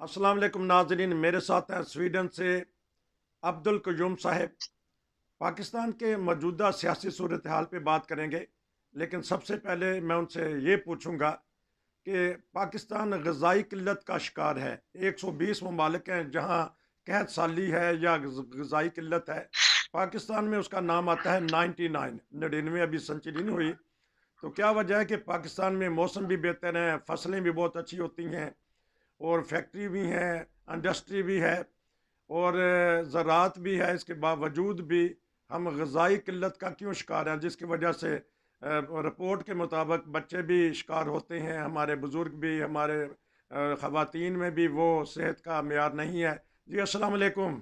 अस्सलाम वालेकुम नाजरीन, मेरे साथ हैं स्वीडन से अब्दुल कयूम साहब। पाकिस्तान के मौजूदा सियासी सूरत हाल पे बात करेंगे, लेकिन सबसे पहले मैं उनसे ये पूछूंगा कि पाकिस्तान ग़ज़ाई किल्लत का शिकार है। 120 ममालिक हैं जहाँ कहत साली है या ग़ज़ाई किल्लत है। पाकिस्तान में उसका नाम आता है 99, 99 अभी सेंचुरी नहीं हुई। तो क्या वजह है कि पाकिस्तान में मौसम भी बेहतर है, फसलें भी बहुत अच्छी होती हैं और फैक्ट्री भी हैं, इंडस्ट्री भी है और ज़राअत भी है। इसके बावजूद भी हम ग़ज़ाई किल्लत का क्यों शिकार हैं, जिसकी वजह से रिपोर्ट के मुताबिक बच्चे भी शिकार होते हैं, हमारे बुज़ुर्ग भी, हमारे ख़वातीन में भी वो सेहत का मेयार नहीं है। जी अस्सलाम वालेकुम।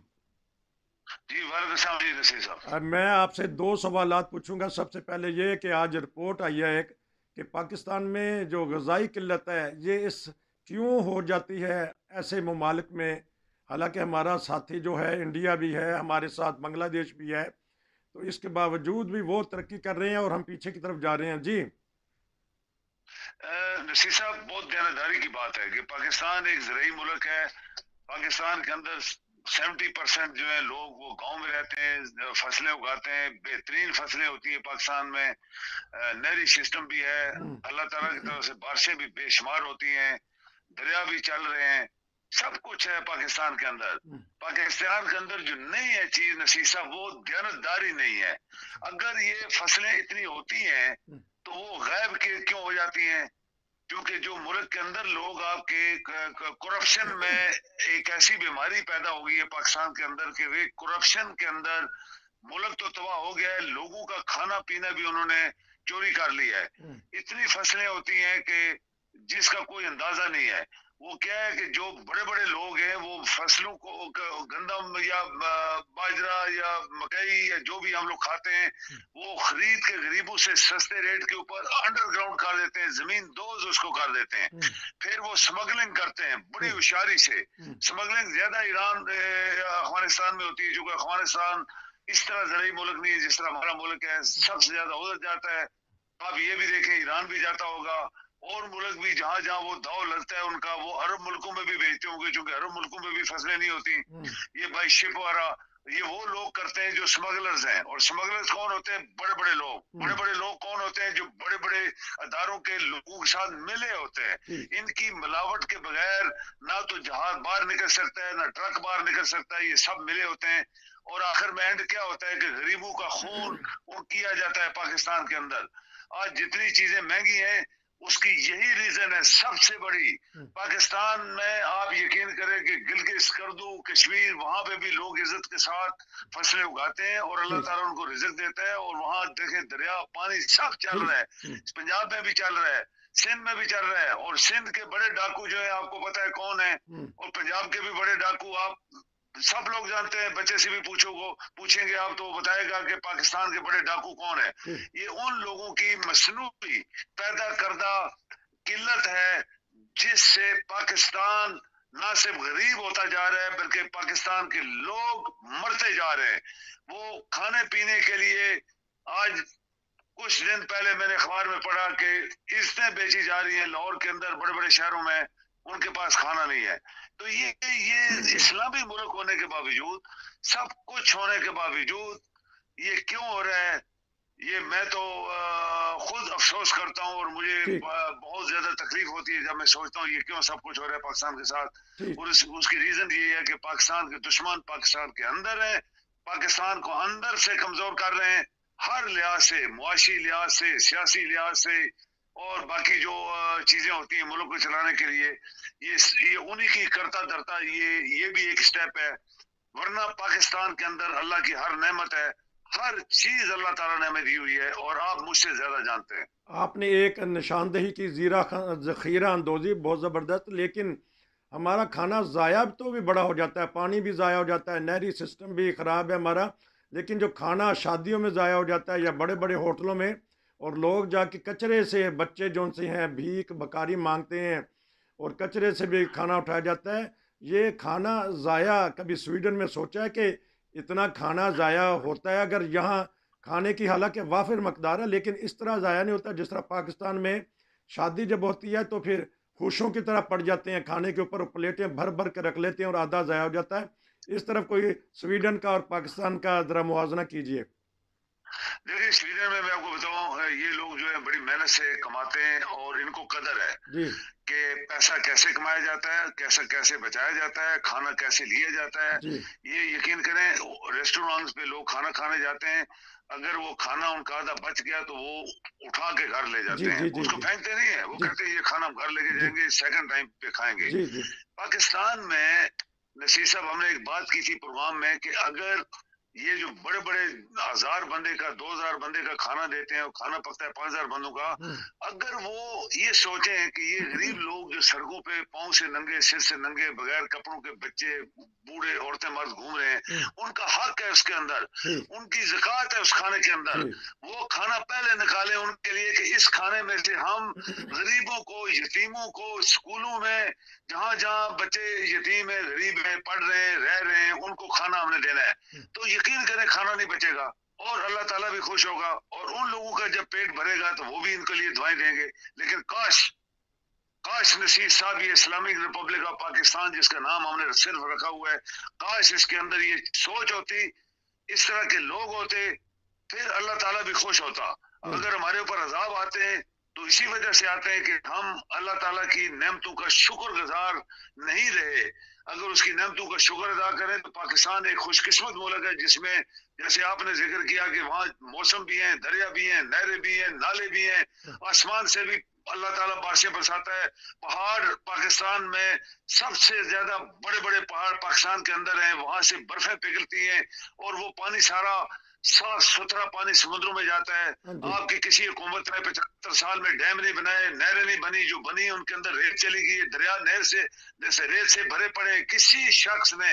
जी वालेकुम सलाम जी नसीर साहब। मैं आपसे दो सवालात पूछूंगा। सबसे पहले ये कि आज रिपोर्ट आई है एक कि पाकिस्तान में जो ग़ज़ाई किल्लत है ये इस क्यों हो जाती है ऐसे ममालिक में। हालांकि हमारा साथी जो है इंडिया भी है, हमारे साथ बांग्लादेश भी है, तो इसके बावजूद भी वो तरक्की कर रहे हैं और हम पीछे की तरफ जा रहे हैं। जी। नसीर साहब, बहुत ध्यानदारी की बात है कि पाकिस्तान एक ज़राई मुल्क है। पाकिस्तान के अंदर 70% जो है लोग वो गांव में रहते हैं, फसलें उगाते हैं, बेहतरीन फसलें होती है पाकिस्तान में। नहरी सिस्टम भी है, हम्म। अल्लाह ताला की तरफ से बारिशें भी बेशुमार होती हैं, दरिया भी चल रहे हैं, सब कुछ है पाकिस्तान के अंदर। हम्म। पाकिस्तान के अंदर जो नहीं है चीज नसीर साहब, वो दयानतदारी नहीं है। अगर ये फसलें इतनी होती हैं हम्म। तो वो गैब के क्यों हो जाती हैं? क्योंकि जो मुल्क के अंदर लोग आपके करप्शन में एक ऐसी बीमारी पैदा हो गई है पाकिस्तान के अंदर कि वे करप्शन के अंदर मुल्क तो तबाह हो गया है, लोगों का खाना पीना भी उन्होंने चोरी कर लिया है। हम्म। इतनी फसलें होती हैं कि जिसका कोई अंदाजा नहीं है। वो क्या है कि जो बड़े बड़े लोग हैं वो फसलों को गंदम या बाजरा या मकई या जो भी हम लोग खाते हैं, वो खरीद के गरीबों से सस्ते रेट के ऊपर अंडरग्राउंड कर देते हैं, जमीन दोज उसको कर देते हैं। हम्म। फिर वो स्मगलिंग करते हैं बड़ी हम्म। होशियारी से। हम्म। स्मगलिंग ज्यादा ईरान अफगानिस्तान में होती है, क्योंकि अफगानिस्तान इस तरह जरिए मुल्क नहीं है जिस तरह हमारा मुल्क है, सबसे ज्यादा उधर जाता है। आप ये भी देखें, ईरान भी जाता होगा, और मुल्क भी जहां जहां वो दाव लगता है उनका, वो अरब मुल्कों में भी भेजते होंगे, क्योंकि अरब मुल्कों में भी फसलें नहीं होती। हम्म। ये बाई शिप वाला, ये वो लोग करते हैं जो स्मगलर्स हैं। और स्मगलर्स कौन होते हैं? बड़े बड़े लोग। बड़े हम्म। बड़े लोग कौन होते हैं? जो बड़े बड़े अदारों के लोगों के साथ मिले होते हैं। जी। इनकी मिलावट के बगैर ना तो जहाज बाहर निकल सकता है, ना ट्रक बाहर निकल सकता है, ये सब मिले होते हैं। और आखिर में एंड क्या होता है कि गरीबों का खून वो किया जाता है पाकिस्तान के अंदर। आज जितनी चीजें महंगी हैं उसकी यही रीजन है सबसे बड़ी। हम्म। पाकिस्तान में आप यकीन करें कि गिलगित स्कर्दू कश्मीर, वहां पे भी लोग इज्जत के साथ फसलें उगाते हैं और अल्लाह जी। ताला उनको रिजक देता है। और वहां देखें, दरिया पानी सब चल जी। रहा है। हम्म। पंजाब में भी चल रहा है, सिंध में भी चल रहा है। और सिंध के बड़े डाकू जो है आपको पता है कौन है? हम्म। और पंजाब के भी बड़े डाकू आप सब लोग जानते हैं। बच्चे से भी पूछेंगे आप तो वो बताएगा कि पाकिस्तान के बड़े डाकू कौन है। जी। ये उन लोगों की मसनूई पैदा करदा किल्लत है जिससे पाकिस्तान ना सिर्फ गरीब होता जा रहा है बल्कि पाकिस्तान के लोग मरते जा रहे हैं। वो खाने पीने के लिए, आज कुछ दिन पहले मैंने अखबार में पढ़ा कि इज्जतें बेची जा रही हैं लाहौर के अंदर, बड़े बड़े शहरों में, उनके पास खाना नहीं है। तो ये इस्लामी मुल्क होने के बावजूद, सब कुछ होने के बावजूद ये क्यों हो रहा है? ये मैं तो खुद अफसोस करता हूँ और मुझे ठीक। बहुत ज्यादा तकलीफ होती है जब मैं सोचता हूँ ये क्यों सब कुछ हो रहा है पाकिस्तान के साथ। ठीक। और उसकी रीजन ये है कि पाकिस्तान के दुश्मन पाकिस्तान के अंदर है, पाकिस्तान को अंदर से कमजोर कर रहे हैं, हर लिहाज से, मुआशी लिहाज से, सियासी लिहाज से, और बाकी जो चीजें होती हैं मुल्क को चलाने के लिए। ये उन्हीं की करता धरता, ये भी एक स्टेप है। वरना पाकिस्तान के अंदर अल्लाह की हर नेमत है, हर चीज अल्लाह ताला ने हमें दी हुई है, और आप मुझसे ज्यादा जानते हैं। आपने एक निशानदेही की ज़ख़ीरा अंदोज़ी बहुत ज़बरदस्त, लेकिन हमारा खाना ज़ाया तो भी बड़ा हो जाता है, पानी भी ज़ाया हो जाता है, नहरी सिस्टम भी ख़राब है हमारा। लेकिन जो खाना शादियों में ज़ाया हो जाता है या बड़े बड़े होटलों में, और लोग जाके कचरे से, बच्चे जो से हैं भीख बकारी मांगते हैं और कचरे से भी खाना उठाया जाता है। ये खाना ज़ाया कभी स्वीडन में सोचा है कि इतना खाना ज़ाया होता है? अगर यहाँ खाने की हालांकि वाफिर मकदार है, लेकिन इस तरह ज़ाया नहीं होता जिस तरह पाकिस्तान में शादी जब होती है तो फिर خوشوں کی طرح پڑ جاتے ہیں کھانے کے اوپر، پلیٹیں بھر بھر کے رکھ لیتے ہیں اور آدھا ضائع ہو جاتا ہے. اس طرف کوئی سویڈن کا اور پاکستان کا ذرا موازنہ کیجیے. دیکھیے سویڈن میں آپ کو بتاؤں، یہ لوگ جو ہے بڑی محنت سے کماتے ہیں اور ان کو قدر ہے جی کہ پیسہ کیسے کمایا جاتا ہے، کیسا کیسے بچایا جاتا ہے، کھانا کیسے لیا جاتا ہے. جی یہ یقین کریں ریسٹورانٹس پہ لوگ کھانا کھانے جاتے ہیں، اگر وہ کھانا ان کا آدھا بچ گیا تو وہ اٹھا کے گھر لے جی جاتے ہیں، جی جی اس کو جی پھینکتے نہیں ہیں، وہ جی کہتے ہیں یہ کھانا ہم گھر لے کے جی جائیں گے، سیکنڈ ٹائم پہ کھائیں گے. جی جی پاکستان میں نصیر صاحب ہم نے ایک بات کی تھی پروگرام میں کہ اگر یہ جو بڑے بڑے 1000 بندے کا 2000 بندے کا کھانا دیتے ہیں اور کھانا پکتا ہے 5000 بندوں کا، ہوں، اگر وہ یہ سوچیں کہ یہ غریب لوگ جو سڑکوں پہ پاؤں سے ننگے سر سے ننگے بغیر کپڑوں کے بچے بوڑھے عورتیں مرد گھوم رہے ہیں، ہوں، ان کا حق ہے اس کے اندر، ٹھیک ان کی زکوٰۃ ہے اس کھانے کے اندر، ٹھیک وہ کھانا پہلے نکالیں ان کے لیے کہ اس کھانے میں سے ہم غریبوں کو یتیموں کو اسکولوں میں جہاں جہاں بچے یتیم ہیں غریب ہیں پڑھ رہے ہیں رہ رہے ہیں ان کو کھانا ہم نے دینا ہے. تو یقین کریں کھانا نہیں بچے گا اور اللہ تعالیٰ بھی خوش ہوگا اور ان لوگوں کا جب پیٹ بھرے گا تو وہ بھی ان کے لیے دعائیں دیں گے. لیکن کاش نصیر صاحب یہ اسلامک ریپبلک آف پاکستان جس کا نام ہم نے صرف رکھا ہوا ہے، کاش اس کے اندر یہ سوچ ہوتی، اس طرح کے لوگ ہوتے، پھر اللہ تعالیٰ بھی خوش ہوتا. ہوں، اگر ہمارے اوپر عذاب آتے ہیں تو اسی وجہ سے آتے ہیں کہ ہم اللہ تعالیٰ کی نعمتوں کا شکر گزار نہیں رہے. اگر اس کی نعمتوں کا شکر ادا کریں تو پاکستان ایک خوش قسمت ملک ہے جس میں جیسے آپ نے ذکر کیا کہ وہاں موسم بھی ہیں، دریا بھی ہیں، نہریں بھی ہیں، نالے بھی ہیں، آسمان سے بھی اللہ تعالیٰ بارشیں برساتا ہے. پہاڑ پاکستان میں سب سے زیادہ بڑے بڑے پہاڑ پاکستان کے اندر ہیں، وہاں سے برفیں پگھلتی ہیں اور وہ پانی سارا صاف ستھرا پانی سمندروں میں جاتا ہے. ہاں جی آپ کی کسی حکومت نے 75 سال میں ڈیم نہیں بنائے، نہریں نہیں بنی، جو بنی ان کے اندر ریت چلی گئی، دریا نہر سے جیسے ریت سے بھرے پڑے. کسی شخص نے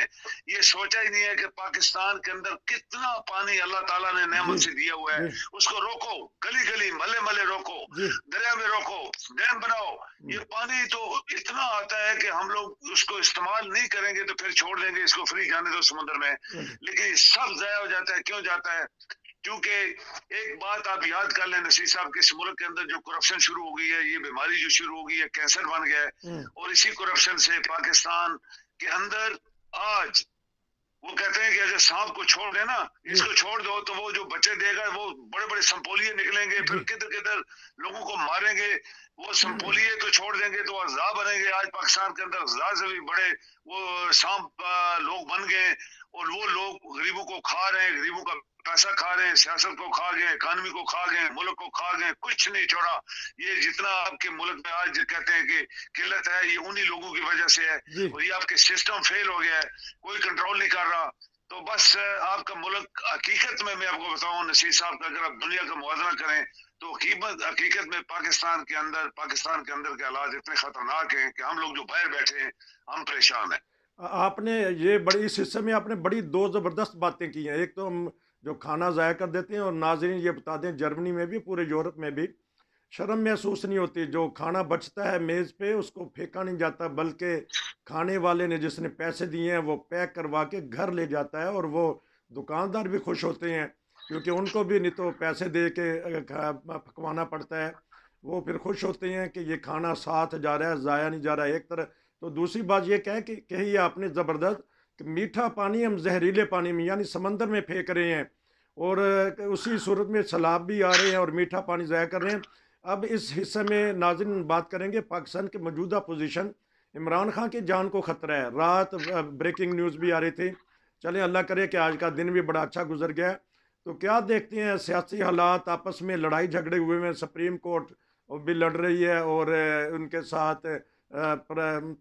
یہ سوچا ہی نہیں ہے کہ پاکستان کے اندر کتنا پانی اللہ تعالیٰ نے جی نعمت سے دیا ہوا ہے، جی اس کو روکو، گلی گلی ملے ملے روکو، جی دریا میں روکو، ڈیم بناؤ. ہوں، یہ پانی تو اتنا آتا ہے کہ ہم لوگ اس کو استعمال نہیں کریں گے تو پھر چھوڑ دیں گے اس کو فری جانے دو سمندر میں. ہاں جی لیکن یہ سب ضائع ہو جاتا ہے. کیوں جاتا ہے؟ کیونکہ ایک بات آپ یاد کر لیں نصیر صاحب کہ اس ملک کے اندر جو کرپشن شروع ہو گئی ہے، یہ بیماری جو شروع ہو گئی ہے، کینسر بن گیا ہے، ہوں، اور اسی کرپشن سے پاکستان کے اندر آج وہ کہتے ہیں کہ اگر سانپ کو چھوڑ دے نا، جی اس کو چھوڑ دو تو وہ جو بچے دے گا وہ بڑے بڑے سمپولیے نکلیں گے، جی پھر کدھر کدھر لوگوں کو ماریں گے. وہ سمپولیے تو چھوڑ دیں گے تو اعضاء بنیں گے. آج پاکستان کے اندر اعضاء سے بھی بڑے وہ سانپ لوگ بن گئے اور وہ لوگ غریبوں کو کھا رہے ہیں، غریبوں کا پیسہ کھا رہے ہیں، سیاست کو کھا گئے، اکانومی کو کھا گئے، ملک کو کھا گئے، کچھ نہیں چھوڑا. یہ جتنا آپ کے ملک میں آج کہتے ہیں کہ قلت ہے، یہ انہی لوگوں کی وجہ سے ہے جی اور یہ آپ کے سسٹم فیل ہو گیا ہے، کوئی کنٹرول نہیں کر رہا. تو بس آپ کا ملک حقیقت میں آپ کو بتاؤں نصیر صاحب کا اگر آپ دنیا کا موازنہ کریں تو حقیقت میں پاکستان کے اندر کے حالات اتنے خطرناک ہیں کہ ہم لوگ جو باہر بیٹھے ہیں ہم پریشان ہیں. آپ نے یہ بڑی اس حصے میں آپ نے بڑی دو زبردست باتیں کی ہیں. ایک تو ہم جو کھانا ضائع کر دیتے ہیں، اور ناظرین یہ بتا دیں جرمنی میں بھی پورے یورپ میں بھی شرم محسوس نہیں ہوتی. جو کھانا بچتا ہے میز پہ اس کو پھینکا نہیں جاتا، بلکہ کھانے والے نے جس نے پیسے دیے ہیں وہ پیک کروا کے گھر لے جاتا ہے، اور وہ دکاندار بھی خوش ہوتے ہیں کیونکہ ان کو بھی نہیں تو پیسے دے کے پکوانا پڑتا ہے. وہ پھر خوش ہوتے ہیں کہ یہ کھانا ساتھ جا رہا ہے، ضائع نہیں جا رہا ہے ایک طرح. تو دوسری بات یہ کہی آپ نے زبردست کہ میٹھا پانی ہم زہریلے پانی میں یعنی سمندر میں پھینک رہے ہیں، اور اسی صورت میں سیلاب بھی آ رہے ہیں اور میٹھا پانی ضائع کر رہے ہیں. اب اس حصے میں ناظرین بات کریں گے پاکستان کے موجودہ پوزیشن. عمران خان کی جان کو خطرہ ہے. رات بریکنگ نیوز بھی آ رہی تھی. چلیں اللہ کرے کہ آج کا دن بھی بڑا اچھا گزر گیا. تو کیا دیکھتے ہیں سیاسی حالات، آپس میں لڑائی جھگڑے ہوئے ہیں، سپریم کورٹ بھی لڑ رہی ہے اور ان کے ساتھ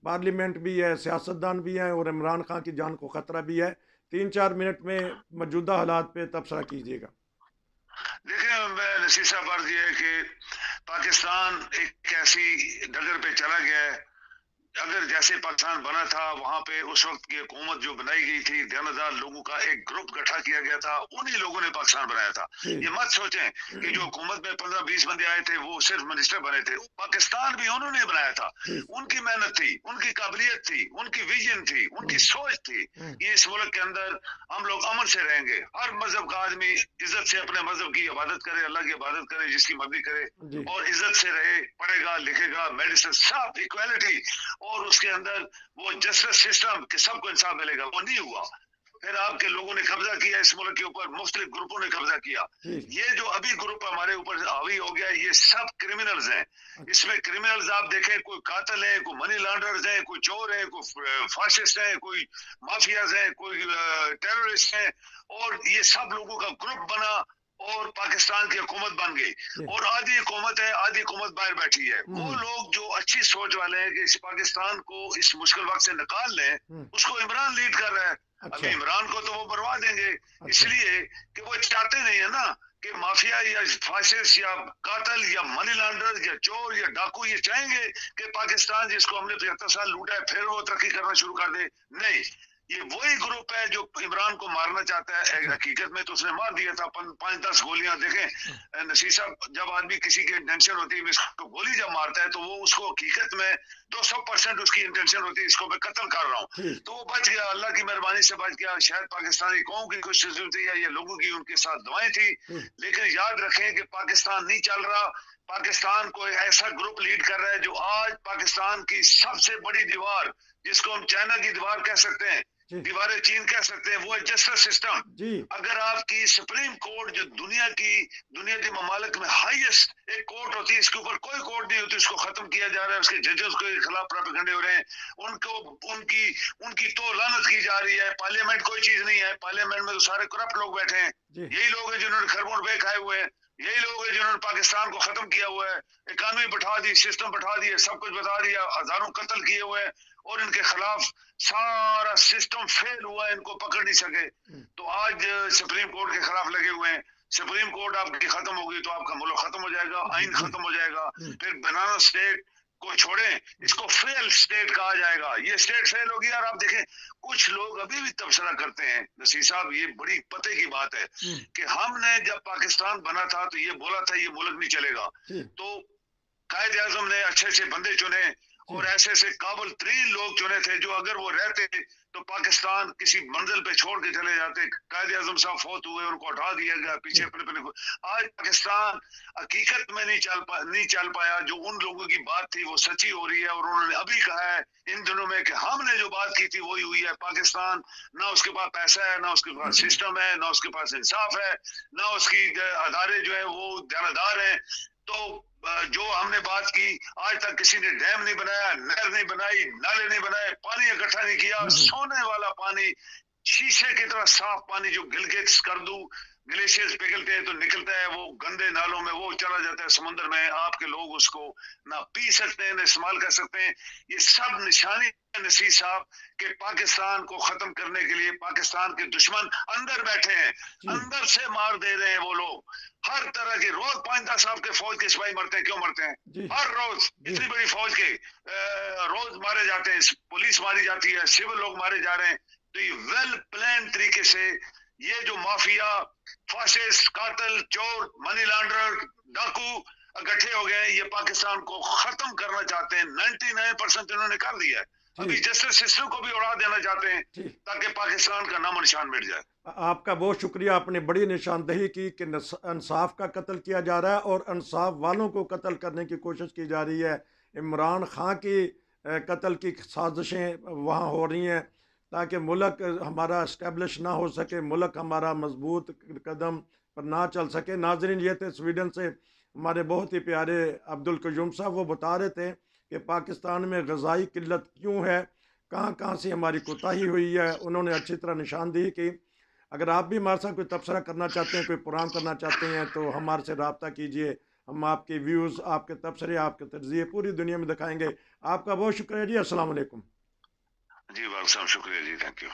پارلیمنٹ بھی ہے، سیاستدان بھی ہیں، اور عمران خان کی جان کو خطرہ بھی ہے. 3-4 منٹ میں موجودہ حالات پہ تبصرہ کیجیے گا. دیکھیں میں نصیر صاحب عرض یہ ہے کہ پاکستان ایک ایسی ڈگر پہ چلا گیا ہے अगर जैसे पाकिस्तान बना था वहां पे उस वक्त की हुकूमत जो बनाई गई थी, ध्यानदार लोगों का एक ग्रुप गठा किया गया था, उन्हीं लोगों ने पाकिस्तान बनाया था। जी ये मत सोचें कि जो हुकूमत में 15-20 बंदे आए थे वो सिर्फ मिनिस्टर बने थे, पाकिस्तान भी उन्होंने बनाया था। जी उनकी मेहनत थी, उनकी काबिलियत थी, उनकी विजन थी, उनकी हम्म, सोच थी। हम्म, ये इस मुल्क के अंदर हम लोग अमन से रहेंगे, हर मजहब का आदमी इज्जत से अपने मजहब की इबादत करे, अल्लाह की इबादत करे, जिसकी मर्जी करे, जी और इज्जत से रहे, पढ़ेगा लिखेगा, मेडिसिन सब इक्वालिटी, और उसके अंदर वो जस्टिस सिस्टम के सबको इंसाफ मिलेगा, वो नहीं हुआ। फिर आपके लोगों ने कब्जा किया इस मुल्क के ऊपर, मुख्तलिफ ग्रुपों ने कब्जा किया। जी ये जो अभी ग्रुप हमारे ऊपर हावी हो गया, ये सब क्रिमिनल्स हैं। अच्छा इसमें क्रिमिनल्स आप देखें, कोई कातिल है, कोई मनी लॉन्डर्स हैं, कोई चोर है, कोई फाशिस्ट है, कोई माफियाज हैं, कोई टेररिस्ट हैं, और ये सब लोगों का ग्रुप बना और पाकिस्तान की हुकूमत बन गई। जी और आधी हुकूमत है, आधी हुकूमत बाहर बैठी है। वो हम्म लोग जो अच्छी सोच वाले हैं कि इस पाकिस्तान को इस मुश्किल वक्त से निकाल लें, हम्म उसको इमरान लीड कर रहा है। अभी अच्छा इमरान को तो वो बरवा देंगे, अच्छा इसलिए कि वो चाहते नहीं है ना कि माफिया या फासिस्ट या कातल या मनी लॉन्डर या चोर या डाकू ये चाहेंगे कि पाकिस्तान जिसको हमने 75 साल लूटा है फिर वो तरक्की करना शुरू कर दे। नहीं, ये वही ग्रुप है जो इमरान को मारना चाहता है। अच्छा हकीकत में तो उसने मार दिया था 5-10 गोलियां। हाँ, देखें नसीर साहब, जब आदमी किसी की इंटेंशन होती है इसको गोली जब मारता है तो वो उसको हकीकत में 200% उसकी इंटेंशन होती है इसको मैं कत्ल कर रहा हूँ। ठीक तो वो बच गया, अल्लाह की मेहरबानी से बच गया। शायद पाकिस्तानी कौम की कोशिश थी या ये लोगों की उनके साथ दुआएं थी। ठीक लेकिन याद रखें कि पाकिस्तान नहीं चल रहा। पाकिस्तान को ऐसा ग्रुप लीड कर रहा है जो आज पाकिस्तान की सबसे बड़ी दीवार, जिसको हम चाइना की दीवार कह सकते हैं, जी दीवारें चीन कह सकते हैं, वो है जस्टिस सिस्टम। जी अगर आपकी सुप्रीम कोर्ट जो दुनिया के ममालिक में हाईएस्ट एक कोर्ट होती है, इसके ऊपर कोई कोर्ट नहीं होती, उसको खत्म किया जा रहा है, उसके जजेस के खिलाफ प्रोपेगेंडे हो रहे हैं, उनको उनकी उनकी तो लानत की जा रही है। पार्लियामेंट कोई चीज नहीं है, पार्लियामेंट में तो सारे करप्ट लोग बैठे हैं। जी यही लोग हैं जिन्होंने खरबों रुपए खाए हुए हैं, यही लोग हैं जिन्होंने पाकिस्तान को खत्म किया हुआ है, इकानमी बैठा दी, सिस्टम बैठा दिया, सब कुछ बता दिया, हजारों कत्ल किए हुए हैं, और इनके खिलाफ सारा सिस्टम फेल हुआ है, इनको पकड़ नहीं सके। हम्म तो आज सुप्रीम कोर्ट के खिलाफ लगे हुए हैं। सुप्रीम कोर्ट आपकी खत्म होगी तो आपका मुल्क खत्म हो जाएगा, आइन जी खत्म हो जाएगा। हम्म फिर बनाना स्टेट को छोड़ें, इसको फेल स्टेट कहा जाएगा। ये स्टेट फेल होगी। और आप देखें कुछ लोग अभी भी तबसरा करते हैं, नसीर साहब, ये बड़ी पते की बात है हम्म कि हमने जब पाकिस्तान बना था तो ये बोला था ये मुल्क नहीं चलेगा। जी तो कायद आजम ने अच्छे अच्छे बंदे चुने और जी ऐसे ऐसे काबिल तरीन लोग चुने थे जो अगर वो रहते तो पाकिस्तान किसी मंजिल पे छोड़ के चले जाते। कायद आजम साहब फौत हुए, उनको हटा दिया गया पीछे जी अपने अपने। आज पाकिस्तान हकीकत में नहीं चल पाया। जो उन लोगों की बात थी वो सच्ची हो रही है, और उन्होंने अभी कहा है इन दिनों में कि हमने जो बात की थी वही हुई है। पाकिस्तान ना उसके पास पैसा है, ना उसके पास सिस्टम है, ना उसके पास इंसाफ है, ना उसकी अदारे जो है वो ध्यानदार हैं। तो जो हमने बात की, आज तक किसी ने डैम नहीं बनाया, नहर नहीं बनाई, नाले नहीं बनाए, पानी इकट्ठा नहीं किया, हम्म सोने वाला पानी, शीशे की तरह साफ पानी जो गिलगित स्कर्दू ग्लेशियर्स पिघलते हैं तो निकलता है वो गंदे नालों में, वो चला जाता है समुद्र में। आपके लोग उसको ना पी सकते हैं, ना इस्तेमाल कर सकते हैं। ये सब निशानी है नसीर साहब कि पाकिस्तान को खत्म करने के लिए पाकिस्तान के दुश्मन अंदर बैठे हैं, जी अंदर से मार दे रहे हैं वो लोग। हर तरह के रोज 5-10 साहब के फौज के सिपाही मरते हैं। क्यों मरते हैं? जी हर रोज जी इतनी बड़ी फौज के रोज मारे जाते हैं, पुलिस मारी जाती है, सिविल लोग मारे जा रहे हैं। तो ये वेल प्लान तरीके से ये जो माफिया, फासिस्ट, कातिल, चोर, मनी लॉन्डर, डाकू इकट्ठे हो गए हैं, ये पाकिस्तान को खत्म करना चाहते हैं। 99% इन्होंने कर दिया है। अभी ठीक जस्टिस सिस्टम को भी उड़ा देना चाहते हैं ठीक ताकि पाकिस्तान का नामो निशान मिट जाए। आपका बहुत शुक्रिया। आपने बड़ी निशानदही की कि इंसाफ का कत्ल किया जा रहा है और इंसाफ वालों को कत्ल करने की कोशिश की जा रही है। इमरान खां की कत्ल की साजिशें वहाँ हो रही हैं ताकि मुल्क हमारा इस्टेब्लिश ना हो सके, मुल्क हमारा मजबूत कदम पर ना चल सके। नाजरीन, ये थे स्वीडन से हमारे बहुत ही प्यारे अब्दुल कयूम साहब। वो बता रहे थे कि पाकिस्तान में ग़िज़ाई किल्लत क्यों है, कहाँ कहाँ से हमारी कोताही हुई है। उन्होंने अच्छी तरह निशानदेही की। अगर आप भी हमारे साथ कोई तबसरा करना चाहते हैं, कोई प्रोग्राम करना चाहते हैं, तो हमारे से रब्ता कीजिए। हम आपके व्यूज़, आपके तबसरे, आपके तज्ज़िये पूरी दुनिया में दिखाएंगे। आपका बहुत शुक्रिया जी। अस्सलाम वालेकुम। जी वालेकुम शुक्रिया जी, थैंक यू।